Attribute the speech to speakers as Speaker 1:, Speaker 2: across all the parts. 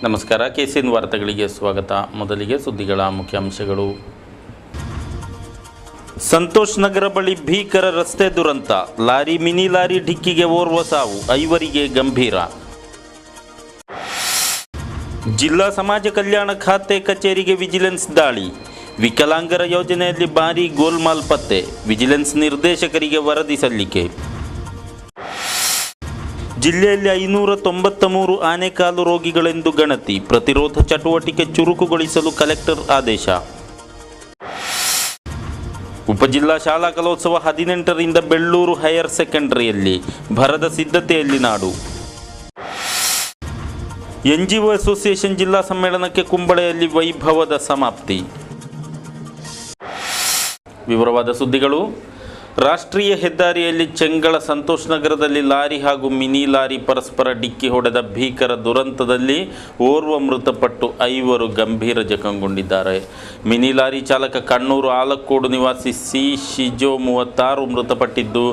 Speaker 1: ನಮಸ್ಕಾರ. ಕೆಸಿಎನ್ ವಾರ್ತೆಗಳಿಗೆ ಸ್ವಾಗತ. ಮೊದಲಿಗೆ ಸುದ್ದಿಗಳ ಮುಖ್ಯಾಂಶಗಳು. ಸಂತೋಷ್ ನಗರ ಬಳಿ ಭೀಕರ ರಸ್ತೆ ದುರಂತ. ಮಿನಿ ಲಾರಿ ಡಿಕ್ಕಿಗೆ ಓರ್ವ ಸಾವು, 5 ಗಂಭೀರ. ಜಿಲ್ಲಾ ಸಮಾಜ ಕಲ್ಯಾಣ ಖಾತೆ ಕಚೇರಿಗೆ ವಿಜಿಲೆನ್ಸ್ ದಾಳಿ. ವಿಕಲಾಂಗರ ಯೋಜನೆಯಲ್ಲಿ ಭಾರೀ ಗೋಲ್ಮಾಲ್ ಪತ್ತೆ. ವಿಜಿಲೆನ್ಸ್ ನಿರ್ದೇಶಕರಿಗೆ ವರದಿ ಸಲ್ಲಿಕೆ. ಜಿಲ್ಲೆಯಲ್ಲಿ 593 ಆನೆಕಾಲು ರೋಗಿಗಳೆಂದು ಗಣತಿ. ಪ್ರತಿರೋಧ ಚಟುವಟಿಕೆ ಚುರುಕುಗೊಳಿಸಲು ಕಲೆಕ್ಟರ್ ಆದೇಶ. ಉಪಜಿಲ್ಲಾ ಶಾಲಾ ಕಲೋತ್ಸವ 18ರಿಂದ ಬೆಳ್ಳೂರು ಹೈಯರ್ ಸೆಕೆಂಡರಿಯಲ್ಲಿ. ಭರದ ಸಿದ್ಧತೆಯಲ್ಲಿ ನಾಡು. NGO ಅಸೋಸಿಯೇಷನ್ ಜಿಲ್ಲಾ ಸಮ್ಮೇಳನಕ್ಕೆ ಕುಂಬಳೆಯಲ್ಲಿ ವೈಭವದ ಸಮಾಪ್ತಿ. ವಿವರವಾದ ಸುದ್ದಿಗಳು. ರಾಷ್ಟ್ರೀಯ ಹೆದ್ದಾರಿಯಲ್ಲಿ ಚೆಂಗಳ ಸಂತೋಷ್ ನಗರದಲ್ಲಿ ಲಾರಿ ಹಾಗೂ ಮಿನಿ ಲಾರಿ ಪರಸ್ಪರ ಡಿಕ್ಕಿ ಹೊಡೆದ ಭೀಕರ ದುರಂತದಲ್ಲಿ ಓರ್ವ ಮೃತಪಟ್ಟು 5 ಗಂಭೀರ ಜಖಂಗೊಂಡಿದ್ದಾರೆ. ಮಿನಿ ಲಾರಿ ಚಾಲಕ ಕಣ್ಣೂರು ಆಲಕ್ಕೋಡು ನಿವಾಸಿ ಶಿಜೋ 36 ಮೃತಪಟ್ಟಿದ್ದು,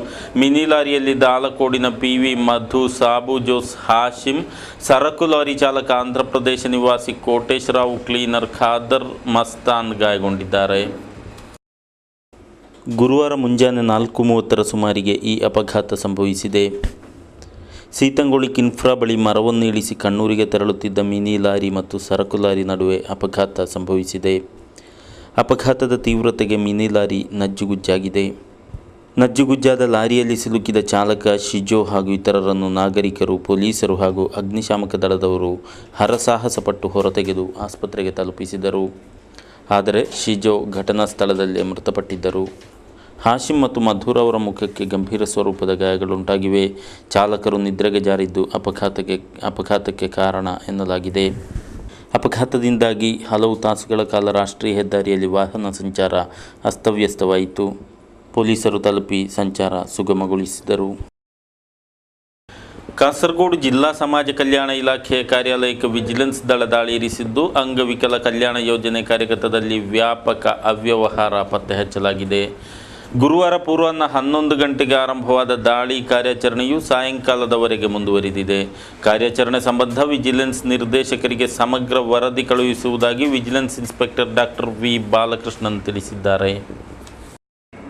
Speaker 1: ಮಿನಿ ಲಾರಿಯಲ್ಲಿದ್ದ ಆಲಕ್ಕೋಡಿನ PV ಮಧು, ಸಾಬು ಜೋಸ್, ಹಾಶಿಂ, ಸರಕು ಲಾರಿ ಚಾಲಕ ಆಂಧ್ರಪ್ರದೇಶ ನಿವಾಸಿ ಕೋಟೇಶ್ರಾವ್, ಕ್ಲೀನರ್ ಖಾದರ್ ಮಸ್ತಾನ್ ಗಾಯಗೊಂಡಿದ್ದಾರೆ. ಗುರುವಾರ ಮುಂಜಾನೆ 4:30 ಸುಮಾರಿಗೆ ಈ ಅಪಘಾತ ಸಂಭವಿಸಿದೆ. ಸೀತಂಗೊಳಿ ಕಿನ್ಫ್ರಾ ಬಳಿ ಮರವನ್ನು ಇಳಿಸಿ ಕಣ್ಣೂರಿಗೆ ತೆರಳುತ್ತಿದ್ದ ಮಿನಿ ಲಾರಿ ಮತ್ತು ಸರಕು ಲಾರಿ ನಡುವೆ ಅಪಘಾತ ಸಂಭವಿಸಿದೆ. ಅಪಘಾತದ ತೀವ್ರತೆಗೆ ಮಿನಿ ಲಾರಿ ನಜ್ಜುಗುಜ್ಜಾಗಿದೆ. ನಜ್ಜುಗುಜ್ಜಾದ ಲಾರಿಯಲ್ಲಿ ಸಿಲುಕಿದ ಚಾಲಕ ಶಿಜೋ ಹಾಗೂ ಇತರರನ್ನು ನಾಗರಿಕರು, ಪೊಲೀಸರು ಹಾಗೂ ಅಗ್ನಿಶಾಮಕ ದಳದವರು ಹರಸಾಹಸ ಪಟ್ಟು ಹೊರತೆಗೆದು ಆಸ್ಪತ್ರೆಗೆ ತಲುಪಿಸಿದರು. ಆದರೆ ಶಿಜೋ ಘಟನಾ ಸ್ಥಳದಲ್ಲೇ ಮೃತಪಟ್ಟಿದ್ದರು. ಹಾಶಿಂ ಮತ್ತು ಮಧುರ್ ಅವರ ಮುಖಕ್ಕೆ ಗಂಭೀರ ಸ್ವರೂಪದ ಗಾಯಗಳುಂಟಾಗಿವೆ. ಚಾಲಕರು ನಿದ್ರೆಗೆ ಜಾರಿದ್ದು ಅಪಘಾತಕ್ಕೆ ಕಾರಣ ಎನ್ನಲಾಗಿದೆ. ಅಪಘಾತದಿಂದಾಗಿ ಹಲವು ತಾಸುಗಳ ಕಾಲ ರಾಷ್ಟ್ರೀಯ ಹೆದ್ದಾರಿಯಲ್ಲಿ ವಾಹನ ಸಂಚಾರ ಅಸ್ತವ್ಯಸ್ತವಾಯಿತು. ಪೊಲೀಸರು ತಲುಪಿ ಸಂಚಾರ ಸುಗಮಗೊಳಿಸಿದರು. ಕಾಸರಗೋಡು ಜಿಲ್ಲಾ ಸಮಾಜ ಕಲ್ಯಾಣ ಇಲಾಖೆಯ ಕಾರ್ಯಾಲಯಕ್ಕೆ ವಿಜಿಲೆನ್ಸ್ ದಳ ದಾಳಿ ಇರಿಸಿದ್ದು, ಅಂಗವಿಕಲ ಕಲ್ಯಾಣ ಯೋಜನೆ ಕಾರ್ಯಗತದಲ್ಲಿ ವ್ಯಾಪಕ ಅವ್ಯವಹಾರ ಪತ್ತೆ ಹಚ್ಚಲಾಗಿದೆ. ಗುರುವಾರ ಪೂರ್ವಾಹ್ನ 11 ಗಂಟೆಗೆ ಆರಂಭವಾದ ದಾಳಿ ಕಾರ್ಯಾಚರಣೆಯು ಸಾಯಂಕಾಲದವರೆಗೆ ಮುಂದುವರಿದಿದೆ. ಕಾರ್ಯಾಚರಣೆ ಸಂಬಂಧ ವಿಜಿಲೆನ್ಸ್ ನಿರ್ದೇಶಕರಿಗೆ ಸಮಗ್ರ ವರದಿ ಕಳುಹಿಸುವುದಾಗಿ vigilance inspector doctor V Balakrishnan ತಿಳಿಸಿದ್ದಾರೆ.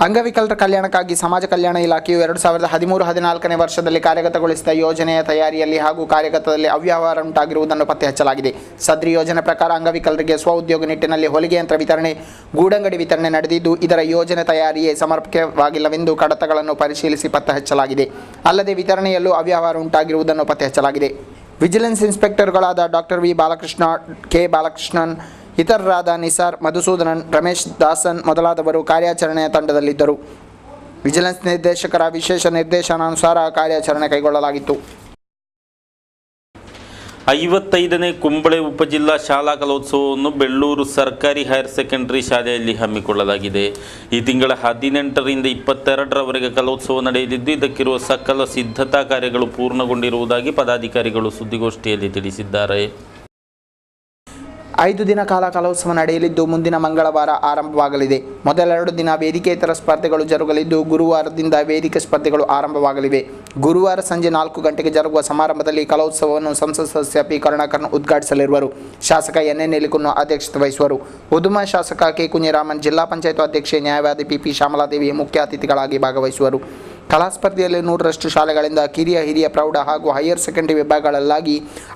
Speaker 2: ಅಂಗವಿಕಲರ ಕಲ್ಯಾಣಕ್ಕಾಗಿ ಸಮಾಜ ಕಲ್ಯಾಣ ಇಲಾಖೆಯು 2013-14ನೇ ವರ್ಷದಲ್ಲಿ ಕಾರ್ಯಗತಗೊಳಿಸಿದ ಯೋಜನೆಯ ತಯಾರಿಯಲ್ಲಿ ಹಾಗೂ ಕಾರ್ಯಗತದಲ್ಲಿ ಅವ್ಯವಹಾರ ಉಂಟಾಗಿರುವುದನ್ನು ಪತ್ತೆ ಹಚ್ಚಲಾಗಿದೆ. ಸದ್ರಿ ಯೋಜನೆ ಪ್ರಕಾರ ಅಂಗವಿಕಲರಿಗೆ ಸ್ವಉದ್ಯೋಗ ನಿಟ್ಟಿನಲ್ಲಿ ಹೊಲಿಗೆ ಯಂತ್ರ ವಿತರಣೆ, ಗೂಡಂಗಡಿ ವಿತರಣೆ ನಡೆದಿದ್ದು, ಇದರ ಯೋಜನೆ ತಯಾರಿಯೇ ಸಮರ್ಪಕವಾಗಿಲ್ಲವೆಂದು ಕಡತಗಳನ್ನು ಪರಿಶೀಲಿಸಿ ಪತ್ತೆ ಹಚ್ಚಲಾಗಿದೆ. ಅಲ್ಲದೆ ವಿತರಣೆಯಲ್ಲೂ ಅವ್ಯವಹಾರ ಉಂಟಾಗಿರುವುದನ್ನು ಪತ್ತೆ ಹಚ್ಚಲಾಗಿದೆ. ವಿಜಿಲೆನ್ಸ್ ಇನ್ಸ್ಪೆಕ್ಟರ್ಗಳಾದ doctor V Balakrishna, K Balakrishnan, ಇತರರಾದ ನಿಸಾರ್, ಮಧುಸೂದನನ್, ರಮೇಶ್ ದಾಸನ್ ಮೊದಲಾದವರು ಕಾರ್ಯಾಚರಣೆಯ ತಂಡದಲ್ಲಿದ್ದರು. ವಿಜಿಲೆನ್ಸ್ ನಿರ್ದೇಶಕರ ವಿಶೇಷ ನಿರ್ದೇಶನಾನುಸಾರ ಕಾರ್ಯಾಚರಣೆ ಕೈಗೊಳ್ಳಲಾಗಿತ್ತು.
Speaker 1: 55ನೇ ಕುಂಬಳೆ ಉಪಜಿಲ್ಲಾ ಶಾಲಾ ಕಲೋತ್ಸವವನ್ನು ಬೆಳ್ಳೂರು ಸರ್ಕಾರಿ ಹೈಯರ್ ಸೆಕೆಂಡರಿ ಶಾಲೆಯಲ್ಲಿ ಹಮ್ಮಿಕೊಳ್ಳಲಾಗಿದೆ. ಈ ತಿಂಗಳ 18ರಿಂದ 22ರವರೆಗೆ ಕಲೋತ್ಸವ ನಡೆಯಲಿದ್ದು, ಇದಕ್ಕಿರುವ ಸಕಲ ಸಿದ್ಧತಾ ಕಾರ್ಯಗಳು ಪೂರ್ಣಗೊಂಡಿರುವುದಾಗಿ ಪದಾಧಿಕಾರಿಗಳು ಸುದ್ದಿಗೋಷ್ಠಿಯಲ್ಲಿ ತಿಳಿಸಿದ್ದಾರೆ.
Speaker 2: 5 ದಿನ ಕಾಲ ಕಲೋತ್ಸವ ನಡೆಯಲಿದ್ದು, ಮುಂದಿನ ಮಂಗಳವಾರ ಆರಂಭವಾಗಲಿದೆ. ಮೊದಲ 2 ದಿನ ವೇದಿಕೇತರ ಸ್ಪರ್ಧೆಗಳು ಜರುಗಲಿದ್ದು, ಗುರುವಾರದಿಂದ ವೇದಿಕೆ ಸ್ಪರ್ಧೆಗಳು ಆರಂಭವಾಗಲಿವೆ. ಗುರುವಾರ ಸಂಜೆ 4 ಗಂಟೆಗೆ ಜರುಗುವ ಸಮಾರಂಭದಲ್ಲಿ ಕಲೋತ್ಸವವನ್ನು ಸಂಸತ್ ಸದಸ್ಯ ಪಿ ಕರುಣಾಕರ್ ಉದ್ಘಾಟಿಸಲಿರುವರು. ಶಾಸಕ NN ನೆಲಿಕುನ್ನು ಅಧ್ಯಕ್ಷತೆ ವಹಿಸುವರು. ಉದುಮ ಶಾಸಕ ಕೆ ಕುഞ്ഞിರಾಮನ್, ಜಿಲ್ಲಾ ಪಂಚಾಯತ್ ಅಧ್ಯಕ್ಷೆ ನ್ಯಾಯವಾದಿ PP ಶ್ಯಾಮಲಾದೇವಿ ಮುಖ್ಯ ಅತಿಥಿಗಳಾಗಿ ಭಾಗವಹಿಸುವರು. ಕಲಾ ಸ್ಪರ್ಧೆಯಲ್ಲಿ 100ರಷ್ಟು ಶಾಲೆಗಳಿಂದ ಕಿರಿಯ, ಹಿರಿಯ, ಪ್ರೌಢ ಹಾಗೂ ಹೈಯರ್ ಸೆಕೆಂಡರಿ ವಿಭಾಗಗಳಲ್ಲಾಗಿ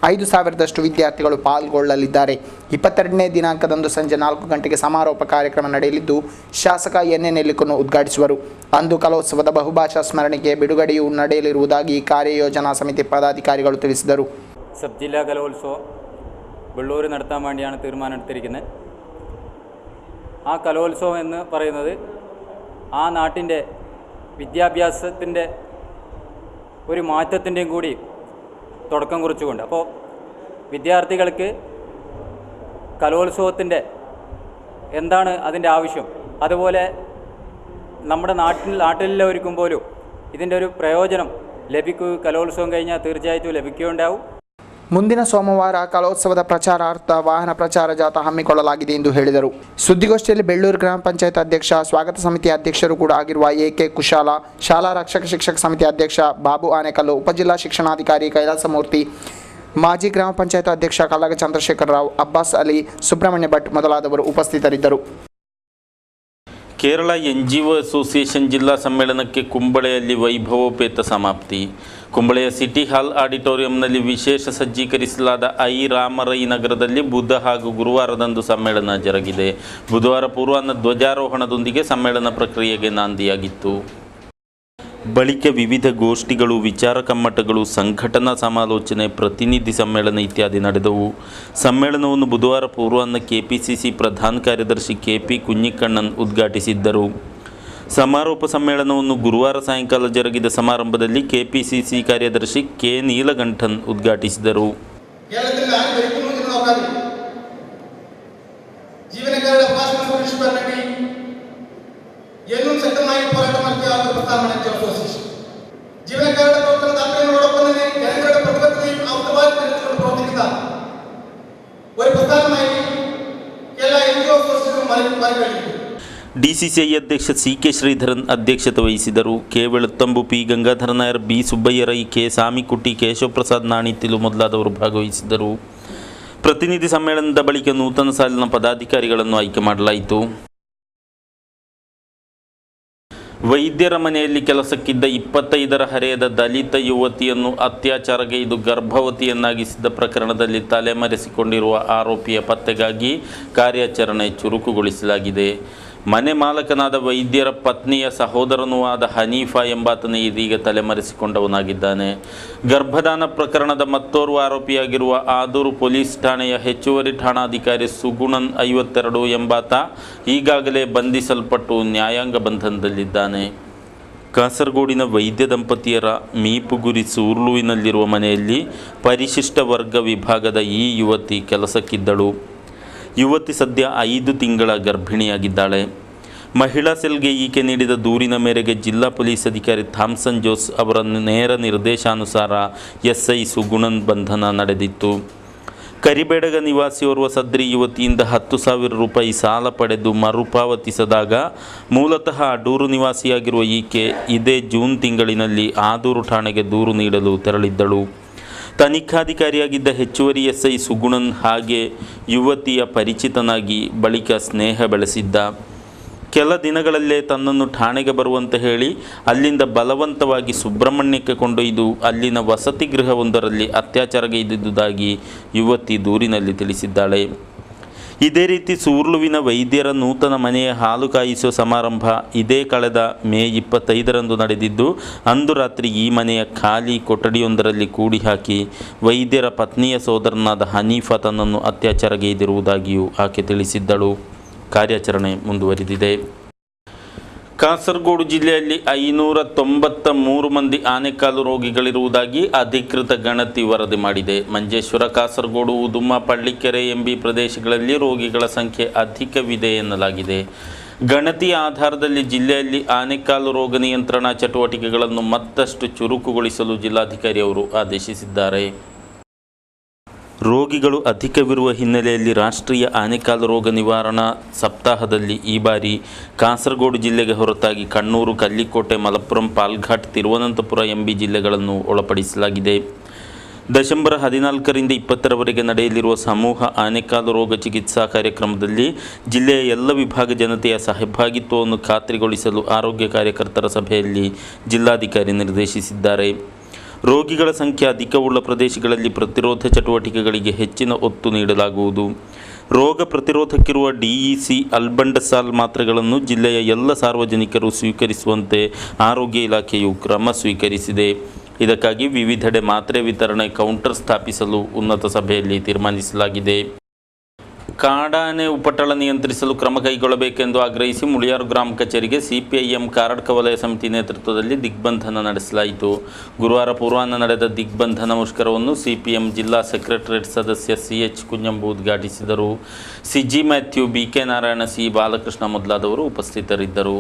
Speaker 2: 5,000ರಷ್ಟು ವಿದ್ಯಾರ್ಥಿಗಳು ಪಾಲ್ಗೊಳ್ಳಲಿದ್ದಾರೆ. 22ನೇ ದಿನಾಂಕದಂದು ಸಂಜೆ 4 ಗಂಟೆಗೆ ಸಮಾರೋಪ ಕಾರ್ಯಕ್ರಮ ನಡೆಯಲಿದ್ದು, ಶಾಸಕ NN ನೆಲಿಕುನ್ನು ಉದ್ಘಾಟಿಸುವರು. ಅಂದು ಕಲೋತ್ಸವದ ಬಹುಭಾಷಾ ಸ್ಮರಣಿಕೆ ಬಿಡುಗಡೆಯೂ ನಡೆಯಲಿರುವುದಾಗಿ കാര്യയോജനാ സമിതി പദാധികാരികൾ ತಿಳಿಸಿದರು.
Speaker 3: സബ് ജില്ലാ കലോത്സവം വെള്ളൂർ നടത്താൻ വേണ്ടിയാണ് തീരുമാനമെടുത്തിരിക്കുന്നത്. ആ കലോത്സവം എന്ന് പറയുന്നത് ആ നാട്ടിൻ്റെ വിദ്യാഭ്യാസത്തിൻ്റെ ഒരു മാറ്റത്തിൻ്റെയും കൂടി തുടക്കം കുറിച്ചുകൊണ്ട്, അപ്പോൾ വിദ്യാർത്ഥികൾക്ക് കലോത്സവത്തിൻ്റെ എന്താണ് അതിൻ്റെ ആവശ്യം, അതുപോലെ നമ്മുടെ നാട്ടിലെല്ലാവർക്കും പോലും ഇതിൻ്റെ ഒരു പ്രയോജനം കലോത്സവം കഴിഞ്ഞാൽ തീർച്ചയായിട്ടും ലഭിക്കുകയുണ്ടാവും.
Speaker 2: ಮುಂದಿನ ಸೋಮವಾರ ಕಲೋತ್ಸವದ ಪ್ರಚಾರಾರ್ಥ ವಾಹನ ಪ್ರಚಾರ ಜಾಥಾ ಹಮ್ಮಿಕೊಳ್ಳಲಾಗಿದೆ ಎಂದು ಹೇಳಿದರು. ಸುದ್ದಿಗೋಷ್ಠಿಯಲ್ಲಿ ಬೆಳ್ಳೂರು ಗ್ರಾಮ ಪಂಚಾಯತ್ ಅಧ್ಯಕ್ಷ, ಸ್ವಾಗತ ಸಮಿತಿ ಅಧ್ಯಕ್ಷರು ಕೂಡ ಆಗಿರುವ AK ಕುಶಾಲ, ಶಾಲಾ ರಕ್ಷಕ ಶಿಕ್ಷಕ ಸಮಿತಿ ಅಧ್ಯಕ್ಷ ಬಾಬು ಆನೆಕಲ್ಲು, ಉಪಜಿಲ್ಲಾ ಶಿಕ್ಷಣಾಧಿಕಾರಿ ಕೈಲಾಸಮೂರ್ತಿ, ಮಾಜಿ ಗ್ರಾಮ ಪಂಚಾಯತ್ ಅಧ್ಯಕ್ಷ ಕಲ್ಲಗ ಚಂದ್ರಶೇಖರ ರಾವ್, ಅಬ್ಬಾಸ್ ಅಲಿ, ಸುಬ್ರಹ್ಮಣ್ಯ ಭಟ್ ಮೊದಲಾದವರು ಉಪಸ್ಥಿತರಿದ್ದರು.
Speaker 1: ಕೇರಳ NGO ಅಸೋಸಿಯೇಷನ್ ಜಿಲ್ಲಾ ಸಮ್ಮೇಳನಕ್ಕೆ ಕುಂಬಳೆಯಲ್ಲಿ ವೈಭವೋಪೇತ ಸಮಾಪ್ತಿ. ಕುಂಬಳೆಯ ಸಿಟಿ ಹಾಲ್ ಆಡಿಟೋರಿಯಂನಲ್ಲಿ ವಿಶೇಷ ಸಜ್ಜೀಕರಿಸಲಾದ ರಾಮರೈ ನಗರದಲ್ಲಿ ಬುಧ ಹಾಗೂ ಗುರುವಾರದಂದು ಸಮ್ಮೇಳನ ಜರುಗಿದೆ. ಬುಧವಾರ ಪೂರ್ವಾಹ್ನ ಧ್ವಜಾರೋಹಣದೊಂದಿಗೆ ಸಮ್ಮೇಳನ ಪ್ರಕ್ರಿಯೆಗೆ ನಾಂದಿಯಾಗಿತ್ತು. ಬಳಿಕ ವಿವಿಧ ಗೋಷ್ಠಿಗಳು, ವಿಚಾರ ಕಮ್ಮಟಗಳು, ಸಂಘಟನಾ ಸಮಾಲೋಚನೆ, ಪ್ರತಿನಿಧಿ ಸಮ್ಮೇಳನ ಇತ್ಯಾದಿ ನಡೆದವು. ಸಮ್ಮೇಳನವನ್ನು ಬುಧವಾರ ಪೂರ್ವಾಹ್ನ KPCC ಪ್ರಧಾನ ಕಾರ್ಯದರ್ಶಿ KP ಕುഞ്ഞിക്കണ്ണನ್ ಉದ್ಘಾಟಿಸಿದ್ದರು. ಸಮಾರೋಪ ಸಮ್ಮೇಳನವನ್ನು ಗುರುವಾರ ಸಾಯಂಕಾಲ ಜರುಗಿದ ಸಮಾರಂಭದಲ್ಲಿ KPCC ಕಾರ್ಯದರ್ಶಿ K ನೀಲಕಂಠನ್ ಉದ್ಘಾಟಿಸಿದರು.
Speaker 4: എന്നും ശക്തമായി പോരാട്ടം നടത്തിയ പ്രസ്ഥാനമാണ് NGO അസോസിയേഷൻ. ജീവനക്കാരുടെ പ്രവർത്തന താല്പര്യങ്ങളോടൊപ്പം തന്നെ ജനങ്ങളുടെ പ്രതിബദ്ധതയും ഉത്തരവാദിത്തത്തോടെ പ്രവർത്തിക്കുന്ന ഒരു പ്രസ്ഥാനമായി എല്ലാ NGO അസോസിയേഷനും മാറിക്കഴിഞ്ഞു.
Speaker 1: DCCI ಅಧ್ಯಕ್ಷ CK ಶ್ರೀಧರನ್ ಅಧ್ಯಕ್ಷತೆ ವಹಿಸಿದರು. K ವೆಳುತ್ತಂಬು, P Gangadhara Nair, B Subbaiah Rai, K ಸಾಮಿಕುಟ್ಟಿ, Keshava Prasad ನಾಣಿತಿಲು ಮೊದಲಾದವರು ಭಾಗವಹಿಸಿದರು. ಪ್ರತಿನಿಧಿ ಸಮ್ಮೇಳನದ ಬಳಿಕ ನೂತನ ಸಾಲಿನ ಪದಾಧಿಕಾರಿಗಳನ್ನು ಆಯ್ಕೆ ಮಾಡಲಾಯಿತು. ವೈದ್ಯರ ಮನೆಯಲ್ಲಿ ಕೆಲಸಕ್ಕಿದ್ದ 25ರ ಹರೆಯದ ದಲಿತ ಯುವತಿಯನ್ನು ಅತ್ಯಾಚಾರಗೈದು ಗರ್ಭವತಿಯನ್ನಾಗಿಸಿದ ಪ್ರಕರಣದಲ್ಲಿ ತಲೆಮರೆಸಿಕೊಂಡಿರುವ ಆರೋಪಿಯ ಪತ್ತೆಗಾಗಿ ಕಾರ್ಯಾಚರಣೆ ಚುರುಕುಗೊಳಿಸಲಾಗಿದೆ. ಮನೆ ಮಾಲಕನಾದ ವೈದ್ಯರ ಪತ್ನಿಯ ಸಹೋದರನೂ ಆದ ಹನೀಫಾ ಎಂಬಾತನೇ ಇದೀಗ ತಲೆಮರೆಸಿಕೊಂಡವನಾಗಿದ್ದಾನೆ. ಗರ್ಭದಾನ ಪ್ರಕರಣದ ಮತ್ತೋರ್ವ ಆರೋಪಿಯಾಗಿರುವ ಆದೂರು ಪೊಲೀಸ್ ಠಾಣೆಯ ಹೆಚ್ಚುವರಿ ಠಾಣಾಧಿಕಾರಿ ಸುಗುಣನ್ 52 ಎಂಬಾತ ಈಗಾಗಲೇ ಬಂಧಿಸಲ್ಪಟ್ಟು ನ್ಯಾಯಾಂಗ ಬಂಧನದಲ್ಲಿದ್ದಾನೆ. ಕಾಸರಗೋಡಿನ ವೈದ್ಯ ದಂಪತಿಯರ ಮೀಪುಗುರಿ ಸೂರ್ಲುವಿನಲ್ಲಿರುವ ಮನೆಯಲ್ಲಿ ಪರಿಶಿಷ್ಟ ವರ್ಗ ವಿಭಾಗದ ಈ ಯುವತಿ ಕೆಲಸಕ್ಕಿದ್ದಳು. ಯುವತಿ ಸದ್ಯ 5 ತಿಂಗಳ ಗರ್ಭಿಣಿಯಾಗಿದ್ದಾಳೆ. ಮಹಿಳಾ ಸೆಲ್ಗೆ ಈಕೆ ನೀಡಿದ ದೂರಿನ ಮೇರೆಗೆ ಜಿಲ್ಲಾ ಪೊಲೀಸ್ ಅಧಿಕಾರಿ ಥಾಮ್ಸನ್ ಜೋಸ್ ಅವರ ನೇರ ನಿರ್ದೇಶಾನುಸಾರ SI ಸುಗುಣನ್ ಬಂಧನ ನಡೆದಿತ್ತು. ಕರಿಬೇಡಗ ನಿವಾಸಿಯೋರ್ವ ಸದ್ರಿ ಯುವತಿಯಿಂದ 10,000 ರೂಪಾಯಿ ಸಾಲ ಪಡೆದು ಮರುಪಾವತಿಸದಾಗ ಮೂಲತಃ ಅಡೂರು ನಿವಾಸಿಯಾಗಿರುವ ಈಕೆ ಇದೇ ಜೂನ್ ತಿಂಗಳಿನಲ್ಲಿ ಆದೂರು ಠಾಣೆಗೆ ದೂರು ನೀಡಲು ತೆರಳಿದ್ದಳು. ತನಿಖಾಧಿಕಾರಿಯಾಗಿದ್ದ ಹೆಚ್ಚುವರಿ SI ಸುಗುಣನ್ ಹಾಗೆ ಯುವತಿಯ ಪರಿಚಿತನಾಗಿ ಬಳಿಕ ಸ್ನೇಹ ಬೆಳೆಸಿದ್ದ. ಕೆಲ ದಿನಗಳಲ್ಲೇ ತನ್ನನ್ನು ಠಾಣೆಗೆ ಬರುವಂತೆ ಹೇಳಿ ಅಲ್ಲಿಂದ ಬಲವಂತವಾಗಿ ಸುಬ್ರಹ್ಮಣ್ಯಕ್ಕೆ ಕೊಂಡೊಯ್ದು ಅಲ್ಲಿನ ವಸತಿ ಗೃಹವೊಂದರಲ್ಲಿ ಅತ್ಯಾಚಾರಗೈದಿದ್ದುದಾಗಿ ಯುವತಿ ದೂರಿನಲ್ಲಿ ತಿಳಿಸಿದ್ದಾಳೆ. ಇದೇ ರೀತಿ ಸೂರ್ಲುವಿನ ವೈದ್ಯರ ನೂತನ ಮನೆಯ ಹಾಲು ಕಾಯಿಸುವ ಸಮಾರಂಭ ಇದೇ ಕಳೆದ ಮೇ 25ರಂದು ನಡೆದಿದ್ದು, ಅಂದು ರಾತ್ರಿ ಈ ಮನೆಯ ಖಾಲಿ ಕೊಠಡಿಯೊಂದರಲ್ಲಿ ಕೂಡಿ ಹಾಕಿ ವೈದ್ಯರ ಪತ್ನಿಯ ಸೋದರನಾದ ಹನೀಫಾ ತನ್ನನ್ನು ಅತ್ಯಾಚಾರಗೈದಿರುವುದಾಗಿಯೂ ಆಕೆ ತಿಳಿಸಿದ್ದಳು. ಕಾರ್ಯಾಚರಣೆ ಮುಂದುವರಿದಿದೆ. ಕಾಸರಗೋಡು ಜಿಲ್ಲೆಯಲ್ಲಿ 593 ಮಂದಿ ಆನೆಕಾಲು ರೋಗಿಗಳಿರುವುದಾಗಿ ಅಧಿಕೃತ ಗಣತಿ ವರದಿ ಮಾಡಿದೆ. ಮಂಜೇಶ್ವರ, ಕಾಸರಗೋಡು, ಉದುಮ, ಪಳ್ಳಿಕೆರೆ ಎಂಬಿ ಪ್ರದೇಶಗಳಲ್ಲಿ ರೋಗಿಗಳ ಸಂಖ್ಯೆ ಅಧಿಕವಿದೆ ಎನ್ನಲಾಗಿದೆ. ಗಣತಿಯ ಆಧಾರದಲ್ಲಿ ಜಿಲ್ಲೆಯಲ್ಲಿ ಆನೆಕಾಲು ರೋಗ ನಿಯಂತ್ರಣ ಚಟುವಟಿಕೆಗಳನ್ನು ಮತ್ತಷ್ಟು ಚುರುಕುಗೊಳಿಸಲು ಜಿಲ್ಲಾಧಿಕಾರಿ ಅವರು ಆದೇಶಿಸಿದ್ದಾರೆ. ರೋಗಿಗಳು ಅಧಿಕವಿರುವ ಹಿನ್ನೆಲೆಯಲ್ಲಿ ರಾಷ್ಟ್ರೀಯ ಆನೆಕಾಲು ರೋಗ ನಿವಾರಣಾ ಸಪ್ತಾಹದಲ್ಲಿ ಈ ಬಾರಿ ಕಾಸರಗೋಡು ಜಿಲ್ಲೆಗೆ ಹೊರತಾಗಿ ಕಣ್ಣೂರು, ಕಲ್ಲಿಕೋಟೆ, ಮಲಪ್ಪುರಂ, ಪಾಲ್ಘಾಟ್, ತಿರುವನಂತಪುರ ಎಂಬಿ ಜಿಲ್ಲೆಗಳನ್ನು ಒಳಪಡಿಸಲಾಗಿದೆ. ಡಿಸೆಂಬರ್ 14ರಿಂದ 20ರವರೆಗೆ ನಡೆಯಲಿರುವ ಸಮೂಹ ಆನೆಕಾಲು ರೋಗ ಚಿಕಿತ್ಸಾ ಕಾರ್ಯಕ್ರಮದಲ್ಲಿ ಜಿಲ್ಲೆಯ ಎಲ್ಲ ವಿಭಾಗ ಜನತೆಯ ಸಹಭಾಗಿತ್ವವನ್ನು ಖಾತ್ರಿಗೊಳಿಸಲು ಆರೋಗ್ಯ ಕಾರ್ಯಕರ್ತರ ಸಭೆಯಲ್ಲಿ ಜಿಲ್ಲಾಧಿಕಾರಿ ನಿರ್ದೇಶಿಸಿದ್ದಾರೆ. ರೋಗಿಗಳ ಸಂಖ್ಯೆ ಅಧಿಕವುಳ್ಳ ಪ್ರದೇಶಗಳಲ್ಲಿ ಪ್ರತಿರೋಧ ಚಟುವಟಿಕೆಗಳಿಗೆ ಹೆಚ್ಚಿನ ಒತ್ತು ನೀಡಲಾಗುವುದು. ರೋಗ ಪ್ರತಿರೋಧಕ್ಕಿರುವ DEC ಅಲ್ಬಂಡಸಾಲ್ ಮಾತ್ರೆಗಳನ್ನು ಜಿಲ್ಲೆಯ ಎಲ್ಲ ಸಾರ್ವಜನಿಕರು ಸ್ವೀಕರಿಸುವಂತೆ ಆರೋಗ್ಯ ಇಲಾಖೆಯು ಕ್ರಮ ಸ್ವೀಕರಿಸಿದೆ. ಇದಕ್ಕಾಗಿ ವಿವಿಧೆಡೆ ಮಾತ್ರೆ ವಿತರಣೆ ಕೌಂಟರ್ ಸ್ಥಾಪಿಸಲು ಉನ್ನತ ಸಭೆಯಲ್ಲಿ ತೀರ್ಮಾನಿಸಲಾಗಿದೆ. ಕಾಡಾನೆ ಉಪಟಳ ನಿಯಂತ್ರಿಸಲು ಕ್ರಮ ಕೈಗೊಳ್ಳಬೇಕೆಂದು ಆಗ್ರಹಿಸಿ ಮುಳಿಯಾರು ಗ್ರಾಮ ಕಚೇರಿಗೆ CPIM ಕಾರಡ್ಕ ವಲಯ ಸಮಿತಿ ನೇತೃತ್ವದಲ್ಲಿ ದಿಗ್ಬಂಧನ ನಡೆಸಲಾಯಿತು. ಗುರುವಾರ ಪೂರ್ವಾಹ್ನ ನಡೆದ ದಿಗ್ಬಂಧನ ಮುಷ್ಕರವನ್ನು CPM ಜಿಲ್ಲಾ ಸೆಕ್ರೆಟರಿಯೇಟ್ ಸದಸ್ಯ CH ಕುഞ്ഞಂಬು ಉದ್ಘಾಟಿಸಿದರು. CG Mathew, BK Narayana, C Balakrishna ಮೊದಲಾದವರು ಉಪಸ್ಥಿತರಿದ್ದರು.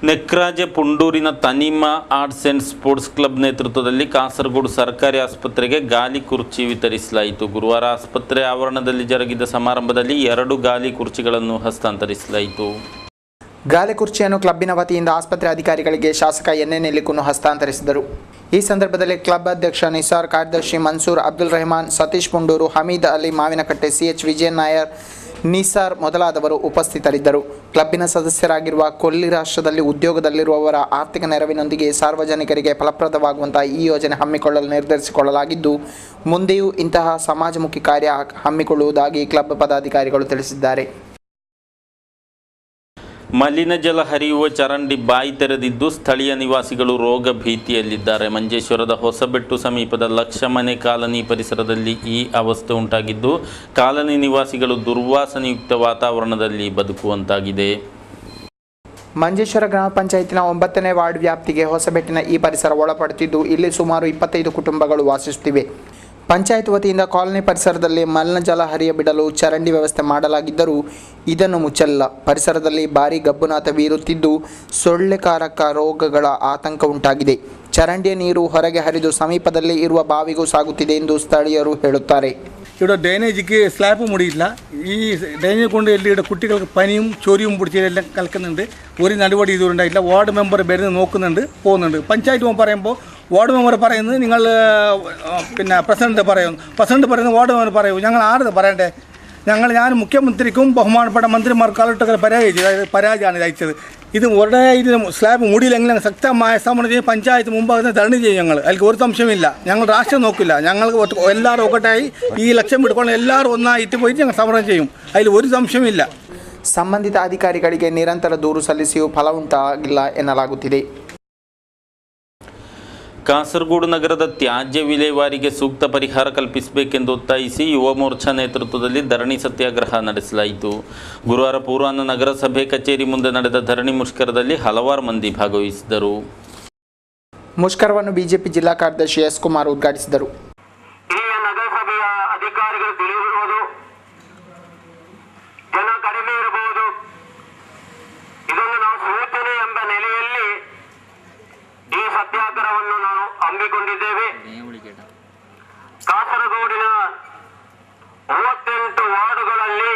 Speaker 1: ನೆಕ್ರಾಜೆ ಪುಂಡೂರಿನ Thanima arts and sports club ನೇತೃತ್ವದಲ್ಲಿ ಕಾಸರಗೋಡು ಸರ್ಕಾರಿ ಆಸ್ಪತ್ರೆಗೆ ಗಾಲಿ ಕುರ್ಚಿ ವಿತರಿಸಲಾಯಿತು. ಗುರುವಾರ ಆಸ್ಪತ್ರೆ ಆವರಣದಲ್ಲಿ ಜರುಗಿದ ಸಮಾರಂಭದಲ್ಲಿ 2 ಗಾಲಿ ಕುರ್ಚಿಗಳನ್ನು ಹಸ್ತಾಂತರಿಸಲಾಯಿತು.
Speaker 2: ಗಾಲೆ ಕುರ್ಚಿಯನ್ನು ಕ್ಲಬ್ಬಿನ ವತಿಯಿಂದ ಆಸ್ಪತ್ರೆ ಅಧಿಕಾರಿಗಳಿಗೆ ಶಾಸಕ ಎನ್ ಎನ್ ಎಲಿಕುನ್ನು ಹಸ್ತಾಂತರಿಸಿದರು. ಈ ಸಂದರ್ಭದಲ್ಲಿ ಕ್ಲಬ್ ಅಧ್ಯಕ್ಷ ನಿಸಾರ್, ಕಾರ್ಯದರ್ಶಿ ಮನ್ಸೂರ್, ಅಬ್ದುಲ್ ರೆಹಮಾನ್, ಸತೀಶ್ ಪುಂಡೂರು, ಹಮೀದ್ ಅಲಿ ಮಾವಿನಕಟ್ಟೆ, ಸಿಎಚ್ ವಿಜಯನ್ ನಾಯರ್, ನಿಸಾರ್ ಮೊದಲಾದವರು ಉಪಸ್ಥಿತರಿದ್ದರು. ಕ್ಲಬ್ಬಿನ ಸದಸ್ಯರಾಗಿರುವ ಕೊಲ್ಲಿ ರಾಷ್ಟ್ರದಲ್ಲಿ ಉದ್ಯೋಗದಲ್ಲಿರುವವರ ಆರ್ಥಿಕ ನೆರವಿನೊಂದಿಗೆ ಸಾರ್ವಜನಿಕರಿಗೆ ಫಲಪ್ರದವಾಗುವಂತಹ ಈ ಯೋಜನೆ ಹಮ್ಮಿಕೊಳ್ಳಲು ನಿರ್ಧರಿಸಿಕೊಳ್ಳಲಾಗಿದ್ದು, ಮುಂದೆಯೂ ಇಂತಹ ಸಮಾಜಮುಖಿ ಕಾರ್ಯ ಹಮ್ಮಿಕೊಳ್ಳುವುದಾಗಿ ಕ್ಲಬ್ ಪದಾಧಿಕಾರಿಗಳು ತಿಳಿಸಿದ್ದಾರೆ.
Speaker 1: ಮಲಿನ ಜಲ ಹರಿಯುವ ಚರಂಡಿ ಬಾಯಿ ತೆರೆದಿದ್ದು ಸ್ಥಳೀಯ ನಿವಾಸಿಗಳು ರೋಗ ಭೀತಿಯಲ್ಲಿದ್ದಾರೆ. ಮಂಜೇಶ್ವರದ ಹೊಸಬೆಟ್ಟು ಸಮೀಪದ ಲಕ್ಷಮನೆ ಕಾಲನಿ ಪರಿಸರದಲ್ಲಿ ಈ ಅವಸ್ಥೆ ಉಂಟಾಗಿದ್ದು, ಕಾಲನಿ ನಿವಾಸಿಗಳು ದುರ್ವಾಸನೆಯುಕ್ತ ವಾತಾವರಣದಲ್ಲಿ ಬದುಕುವಂತಾಗಿದೆ.
Speaker 2: ಮಂಜೇಶ್ವರ ಗ್ರಾಮ ಪಂಚಾಯತಿನ 9ನೇ ವಾರ್ಡ್ ವ್ಯಾಪ್ತಿಗೆ ಹೊಸಬೆಟ್ಟಿನ ಈ ಪರಿಸರ ಒಳಪಡುತ್ತಿದ್ದು, ಇಲ್ಲಿ ಸುಮಾರು 25 ಕುಟುಂಬಗಳು ವಾಸಿಸುತ್ತಿವೆ. ಪಂಚಾಯತ್ ವತಿಯಿಂದ ಕಾಲನಿ ಪರಿಸರದಲ್ಲಿ ಮಲಿನ ಜಲ ಹರಿಯಬಿಡಲು ಚರಂಡಿ ವ್ಯವಸ್ಥೆ ಮಾಡಲಾಗಿದ್ದರೂ ಇದನ್ನು ಮುಚ್ಚಲ್ಲ. ಪರಿಸರದಲ್ಲಿ ಭಾರೀ ಗಬ್ಬುನಾಥ ಬೀರುತ್ತಿದ್ದು ಸೊಳ್ಳೆಕಾರಕ ರೋಗಗಳ ಆತಂಕ ಉಂಟಾಗಿದೆ. ಚರಂಡಿಯ ನೀರು ಹೊರಗೆ ಹರಿದು സമീപದಲ್ಲಿ ಇರುವ ಬಾವಿಗೂ ಸಾಗುತ್ತಿದೆ ಎಂದು ಸ್ಥಳೀಯರು ಹೇಳುತ್ತಾರೆ.
Speaker 5: ഇവിടെ ഡ്രെയിനേജിക്ക് സ്ലാബ് മുടിയില്ല. ഈ ഡ്രെയിനേജ് കൊണ്ട് ഇവിടെ കുട്ടികൾക്ക് പനിയും ചോരിയും പിടിച്ചെല്ലാം കലക്കുന്നുണ്ട്. ഒരു നടപടി ഇതുണ്ടായില്ല. വാർഡ് മെമ്പർ വരുന്ന നോക്കുന്നുണ്ട്, പോകുന്നുണ്ട്. പഞ്ചായത്ത് പറയുമ്പോൾ വാർഡ് മെമ്പർ പറയുന്നത് നിങ്ങൾ പിന്നെ പ്രസിഡന്റ് പറയുന്നു വാർഡ് മെമ്പർ പറയൂ. ഞങ്ങൾ ആരത് പറയണ്ടേ? ഞാൻ മുഖ്യമന്ത്രിക്കും ബഹുമാനപ്പെട്ട മന്ത്രിമാർക്ക് കളക്ടർക്ക് പരാതിയാണ് അയച്ചത്. ഇത് ഉടനെ ഇത് സ്ലാബ് മുടിയില്ലെങ്കിലും ശക്തമായ സമരം ചെയ്യും. പഞ്ചായത്ത് മുമ്പാകെ ധരണി ചെയ്യും. ഞങ്ങൾ അതിൽ ഒരു സംശയമില്ല. ഞങ്ങൾ രാഷ്ട്രീയം നോക്കില്ല. ഞങ്ങൾ എല്ലാവരും ഒക്കട്ടായി ഈ ലക്ഷ്യം എടുക്കണം. എല്ലാവരും ഒന്നായിട്ട് പോയിട്ട് ഞങ്ങൾ സമരം ചെയ്യും. അതിൽ ഒരു സംശയമില്ല.
Speaker 2: ಸಂಬಂಧಿತ ಅಧಿಕಾರಿಗಳಿಗೆ ನಿರಂತರ ದೂರು ಸಲ್ಲಿಸಿಯೂ ಫಲ ಉಂಟಾಗಿಲ್ಲ ಎನ್ನಲಾಗುತ್ತಿದೆ.
Speaker 1: ಕಾಸರಗೋಡು ನಗರದ ತ್ಯಾಜ್ಯ ವಿಲೇವಾರಿಗೆ ಸೂಕ್ತ ಪರಿಹಾರ ಕಲ್ಪಿಸಬೇಕೆಂದು ಒತ್ತಾಯಿಸಿ ಯುವ ಮೋರ್ಚಾ ನೇತೃತ್ವದಲ್ಲಿ ಧರಣಿ ಸತ್ಯಾಗ್ರಹ ನಡೆಸಲಾಯಿತು. ಗುರುವಾರ ಪೂರ್ವಾಹ್ನ ನಗರಸಭೆ ಕಚೇರಿ ಮುಂದೆ ನಡೆದ ಧರಣಿ ಮುಷ್ಕರದಲ್ಲಿ ಹಲವಾರು ಮಂದಿ ಭಾಗವಹಿಸಿದರು.
Speaker 2: ಮುಷ್ಕರವನ್ನು ಬಿಜೆಪಿ ಜಿಲ್ಲಾ ಕಾರ್ಯದರ್ಶಿ ಎಸ್ ಕುಮಾರ್ ಉದ್ಘಾಟಿಸಿದರು.
Speaker 6: ನಗರಸಭೆಯ ಅಧಿಕಾರಿಗಳು ತಿಳಿದಿರುವುದು ಜನ ಕಡಿಮೆ ಇರಬಹುದು. ಇದನ್ನು ನಾವು ಸೂಚನೆ ಎಂಬ ನೆಲೆಯಲ್ಲಿ ಈ ಸತ್ಯಾಗ್ರಹವನ್ನು ನಾವು ಹಮ್ಮಿಕೊಂಡಿದ್ದೇವೆ. ಕಾಸರಗೋಡಿನ 38 ವಾರ್ಡುಗಳಲ್ಲಿ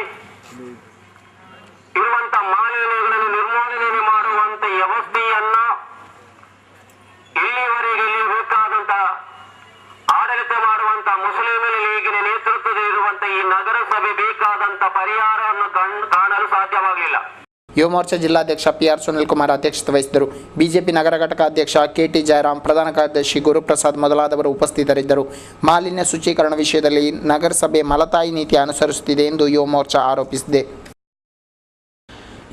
Speaker 6: ಇರುವಂತಹ ಮಾಲಿನ್ಯಗಳನ್ನು ನಿರ್ಮೂಲನೆ ಮಾಡುವಂತ ವ್ಯವಸ್ಥೆಯನ್ನ ಇಲ್ಲಿವರೆಗೆ ಬೇಕಾದಂತಹ ಆಡಳಿತ ಮಾಡುವಂತಹ ಮುಸ್ಲಿಂ ಲೀಗಿನ ನೇತೃತ್ವದಲ್ಲಿ ಇರುವಂತಹ ಈ ನಗರಸಭೆ ಬೇಕಾದಂತ ಪರಿಹಾರವನ್ನು ಕಾಣಲು ಸಾಧ್ಯವಾಗಲಿಲ್ಲ.
Speaker 2: ಯುವ ಮೋರ್ಚಾ ಜಿಲ್ಲಾಧ್ಯಕ್ಷ PR ಸುನಿಲ್ ಕುಮಾರ್ ಅಧ್ಯಕ್ಷತೆ ವಹಿಸಿದರು. ಬಿಜೆಪಿ ನಗರ ಘಟಕ ಅಧ್ಯಕ್ಷ KT ಜಯರಾಮ್, ಪ್ರಧಾನ ಕಾರ್ಯದರ್ಶಿ ಗುರುಪ್ರಸಾದ್ ಮೊದಲಾದವರು ಉಪಸ್ಥಿತರಿದ್ದರು. ಮಾಲಿನ್ಯ ಶುಚೀಕರಣ ವಿಷಯದಲ್ಲಿ ನಗರಸಭೆ ಮಲತಾಯಿ ನೀತಿ ಅನುಸರಿಸುತ್ತಿದೆ ಎಂದು ಯುವ ಮೋರ್ಚಾ ಆರೋಪಿಸಿದೆ.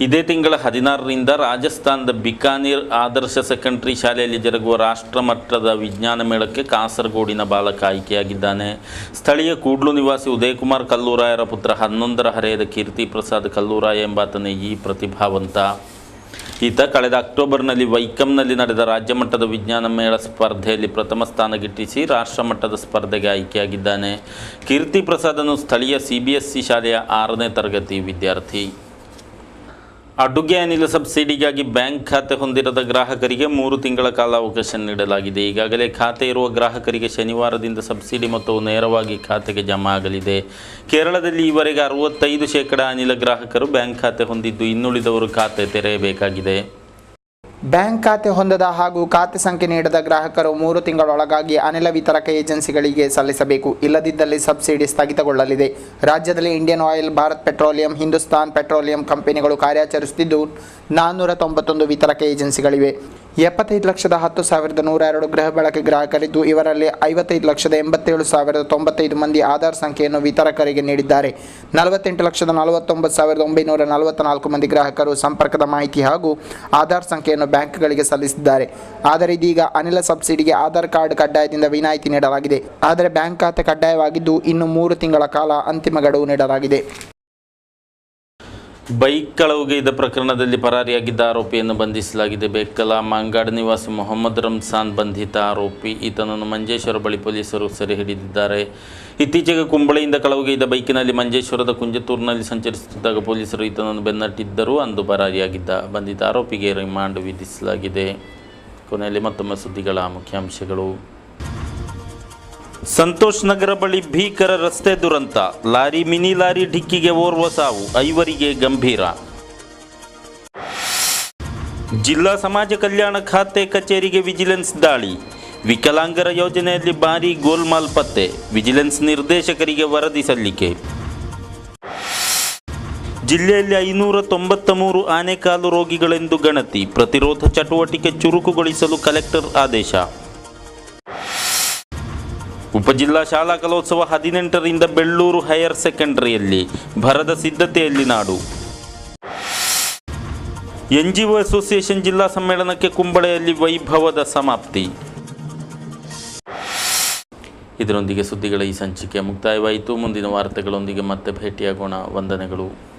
Speaker 1: ಇದೇ ತಿಂಗಳ 16ರಿಂದ ರಾಜಸ್ಥಾನದ ಬಿಕಾನೇರ್ ಆದರ್ಶ ಸೆಕೆಂಡರಿ ಶಾಲೆಯಲ್ಲಿ ಜರುಗುವ ರಾಷ್ಟ್ರಮಟ್ಟದ ವಿಜ್ಞಾನ ಮೇಳಕ್ಕೆ ಕಾಸರಗೋಡಿನ ಬಾಲಕ ಆಯ್ಕೆಯಾಗಿದ್ದಾನೆ. ಸ್ಥಳೀಯ ಕೂಡ್ಲು ನಿವಾಸಿ ಉದಯಕುಮಾರ್ ಕಲ್ಲೂರಾಯರ ಪುತ್ರ 11ರ ಹರೆಯದ ಕೀರ್ತಿ ಪ್ರಸಾದ್ ಕಲ್ಲೂರಾಯ ಎಂಬಾತನೇ ಈ ಪ್ರತಿಭಾವಂತ. ಈತ ಕಳೆದ ಅಕ್ಟೋಬರ್ನಲ್ಲಿ ವೈಕಂನಲ್ಲಿ ನಡೆದ ರಾಜ್ಯಮಟ್ಟದ ವಿಜ್ಞಾನ ಮೇಳ ಸ್ಪರ್ಧೆಯಲ್ಲಿ ಪ್ರಥಮ ಸ್ಥಾನ ಗಿಟ್ಟಿಸಿ ರಾಷ್ಟ್ರಮಟ್ಟದ ಸ್ಪರ್ಧೆಗೆ ಆಯ್ಕೆಯಾಗಿದ್ದಾನೆ. ಕೀರ್ತಿ ಪ್ರಸಾದನು ಸ್ಥಳೀಯ CBSE ಶಾಲೆಯ 6ನೇ ತರಗತಿ ವಿದ್ಯಾರ್ಥಿ. ಅಡುಗೆ ಅನಿಲ ಸಬ್ಸಿಡಿಗಾಗಿ ಬ್ಯಾಂಕ್ ಖಾತೆ ಹೊಂದಿರದ ಗ್ರಾಹಕರಿಗೆ 3 ತಿಂಗಳ ಕಾಲಾವಕಾಶ ನೀಡಲಾಗಿದೆ. ಈಗಾಗಲೇ ಖಾತೆ ಇರುವ ಗ್ರಾಹಕರಿಗೆ ಶನಿವಾರದಿಂದ ಸಬ್ಸಿಡಿ ಮೊತ್ತವು ನೇರವಾಗಿ ಖಾತೆಗೆ ಜಮಾ ಆಗಲಿದೆ. ಕೇರಳದಲ್ಲಿ ಈವರೆಗೆ 65% ಅನಿಲ ಗ್ರಾಹಕರು ಬ್ಯಾಂಕ್ ಖಾತೆ ಹೊಂದಿದ್ದು, ಇನ್ನುಳಿದವರು ಖಾತೆ ತೆರೆಯಬೇಕಾಗಿದೆ.
Speaker 2: ಬ್ಯಾಂಕ್ ಖಾತೆ ಹೊಂದದ ಹಾಗೂ ಖಾತೆ ಸಂಖ್ಯೆ ನೀಡದ ಗ್ರಾಹಕರು 3 ತಿಂಗಳೊಳಗಾಗಿ ಅನಿಲ ವಿತರಕ ಏಜೆನ್ಸಿಗಳಿಗೆ ಸಲ್ಲಿಸಬೇಕು. ಇಲ್ಲದಿದ್ದಲ್ಲಿ ಸಬ್ಸಿಡಿ ಸ್ಥಗಿತಗೊಳ್ಳಲಿದೆ. ರಾಜ್ಯದಲ್ಲಿ Indian oil, Bharat petroleum, Hindustan petroleum ಕಂಪನಿಗಳು ಕಾರ್ಯಾಚರಿಸುತ್ತಿದ್ದು 491 ವಿತರಕ ಏಜೆನ್ಸಿಗಳಿವೆ. 75,10,102 ಗೃಹ ಬಳಕೆ ಗ್ರಾಹಕರಿದ್ದು, ಇವರಲ್ಲಿ 55,87,095 ಮಂದಿ ಆಧಾರ್ ಸಂಖ್ಯೆಯನ್ನು ವಿತರಕರಿಗೆ ನೀಡಿದ್ದಾರೆ. 48,49,944 ಮಂದಿ ಗ್ರಾಹಕರು ಸಂಪರ್ಕದ ಮಾಹಿತಿ ಹಾಗೂ ಆಧಾರ್ ಸಂಖ್ಯೆಯನ್ನು ಬ್ಯಾಂಕ್ಗಳಿಗೆ ಸಲ್ಲಿಸಿದ್ದಾರೆ. ಆದರೆ ಇದೀಗ ಅನಿಲ ಸಬ್ಸಿಡಿಗೆ ಆಧಾರ್ ಕಾರ್ಡ್ ಕಡ್ಡಾಯದಿಂದ ವಿನಾಯಿತಿ ನೀಡಲಾಗಿದೆ. ಆದರೆ ಬ್ಯಾಂಕ್ ಖಾತೆ ಕಡ್ಡಾಯವಾಗಿದ್ದು ಇನ್ನು 3 ತಿಂಗಳ ಕಾಲ ಅಂತಿಮ ಗಡುವು ನೀಡಲಾಗಿದೆ.
Speaker 1: ಬೈಕ್ ಕಳವುಗೈದ ಪ್ರಕರಣದಲ್ಲಿ ಪರಾರಿಯಾಗಿದ್ದ ಆರೋಪಿಯನ್ನು ಬಂಧಿಸಲಾಗಿದೆ. ಬೇಕಲ ಮಾಂಗಾಡ್ ನಿವಾಸಿ ಮೊಹಮ್ಮದ್ ರಂಜಾನ್ ಬಂಧಿತ ಆರೋಪಿ. ಈತನನ್ನು ಮಂಜೇಶ್ವರ ಬಳಿ ಪೊಲೀಸರು ಸೆರೆ ಹಿಡಿದಿದ್ದಾರೆ. ಇತ್ತೀಚೆಗೆ ಕುಂಬಳೆಯಿಂದ ಕಳವುಗೈದ ಬೈಕಿನಲ್ಲಿ ಮಂಜೇಶ್ವರದ ಕುಂಜತೂರಿನಲ್ಲಿ ಸಂಚರಿಸುತ್ತಿದ್ದಾಗ ಪೊಲೀಸರು ಈತನನ್ನು ಬೆನ್ನಟ್ಟಿದ್ದರೂ ಅಂದು ಪರಾರಿಯಾಗಿದ್ದ. ಬಂಧಿತ ಆರೋಪಿಗೆ ರಿಮಾಂಡ್ ವಿಧಿಸಲಾಗಿದೆ. ಕೊನೆಯಲ್ಲಿ ಮತ್ತೊಮ್ಮೆ ಸುದ್ದಿಗಳ ಮುಖ್ಯಾಂಶಗಳು. ಸಂತೋಷ್ ನಗರ ಬಳಿ ಭೀಕರ ರಸ್ತೆ ದುರಂತ. ಮಿನಿ ಲಾರಿ ಡಿಕ್ಕಿಗೆ ಓರ್ವ ಸಾವು, 5 ಗಂಭೀರ. ಜಿಲ್ಲಾ ಸಮಾಜ ಕಲ್ಯಾಣ ಖಾತೆ ಕಚೇರಿಗೆ ವಿಜಿಲೆನ್ಸ್ ದಾಳಿ. ವಿಕಲಾಂಗರ ಯೋಜನೆಯಲ್ಲಿ ಭಾರೀ ಗೋಲ್ಮಾಲ್ ಪತ್ತೆ. ವಿಜಿಲೆನ್ಸ್ ನಿರ್ದೇಶಕರಿಗೆ ವರದಿ ಸಲ್ಲಿಕೆ. ಜಿಲ್ಲೆಯಲ್ಲಿ 593 ಆನೆಕಾಲು ರೋಗಿಗಳೆಂದು ಗಣತಿ. ಪ್ರತಿರೋಧ ಚಟುವಟಿಕೆ ಚುರುಕುಗೊಳಿಸಲು ಕಲೆಕ್ಟರ್ ಆದೇಶ. ಉಪಜಿಲ್ಲಾ ಶಾಲಾ ಕಲೋತ್ಸವ 18ರಿಂದ ಬೆಳ್ಳೂರು ಹೈಯರ್ ಸೆಕೆಂಡರಿಯಲ್ಲಿ. ಭರದ ಸಿದ್ಧತೆಯಲ್ಲಿ ನಾಡು. NGO ಅಸೋಸಿಯೇಷನ್ ಜಿಲ್ಲಾ ಸಮ್ಮೇಳನಕ್ಕೆ ಕುಂಬಳೆಯಲ್ಲಿ ವೈಭವದ ಸಮಾಪ್ತಿ. ಇದರೊಂದಿಗೆ ಸುದ್ದಿಗಳ ಈ ಸಂಚಿಕೆ ಮುಕ್ತಾಯವಾಯಿತು. ಮುಂದಿನ ವಾರ್ತೆಗಳೊಂದಿಗೆ ಮತ್ತೆ ಭೇಟಿಯಾಗೋಣ. ವಂದನೆಗಳು.